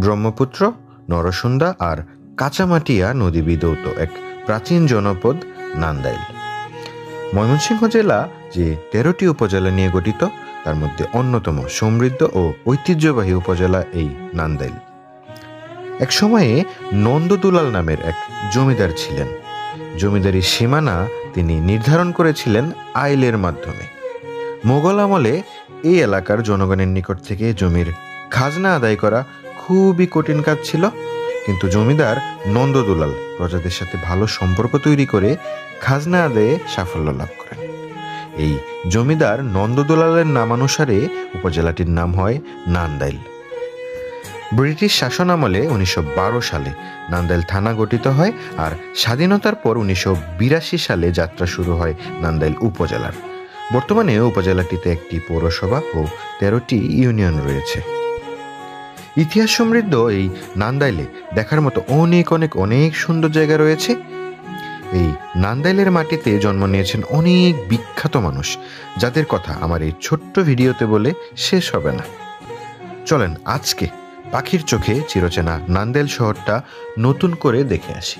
ব্রহ্মপুত্র, নরসুন্দা আর কাঁচামাটিয়া নদী বিধৌত এক প্রাচীন জনপদ নান্দাইল। ময়মনসিংহ জেলা যে ১৩টি উপজেলা নিয়ে গঠিত, তার মধ্যে অন্যতম সমৃদ্ধ ও ঐতিহ্যবাহী উপজেলা এই নান্দাইল। এক সময়ে নন্দদুলাল নামের এক জমিদার ছিলেন। জমিদারির সীমানা তিনি নির্ধারণ করেছিলেন আইলের মাধ্যমে। মোগল আমলে এই এলাকার জনগণের নিকট থেকে জমির খাজনা আদায় করা খুবই কঠিন কাজ ছিল, কিন্তু জমিদার নন্দদুলাল প্রজাদের সাথে ভালো সম্পর্ক তৈরি করে খাজনা আদায়ে সাফল্য লাভ করেন। এই জমিদার নন্দদুলালের নামানুসারে উপজেলাটির নাম হয় নান্দাইল। ব্রিটিশ শাসন আমলে ১৯১২ সালে নান্দাইল থানা গঠিত হয়, আর স্বাধীনতার পর ১৯৮২ সালে যাত্রা শুরু হয় নান্দাইল উপজেলার। বর্তমানে উপজেলাটিতে একটি পৌরসভা ও ১৩টি ইউনিয়ন রয়েছে। ইতিহাস সমৃদ্ধ এই নান্দাইলে দেখার মতো অনেক অনেক অনেক সুন্দর জায়গা রয়েছে। এই নান্দাইলের মাটিতে জন্ম নিয়েছেন অনেক বিখ্যাত মানুষ, যাদের কথা আমার এই ছোট্ট ভিডিওতে বলে শেষ হবে না। চলেন আজকে পাখির চোখে চিরচেনা নান্দাইল শহরটা নতুন করে দেখে আসি।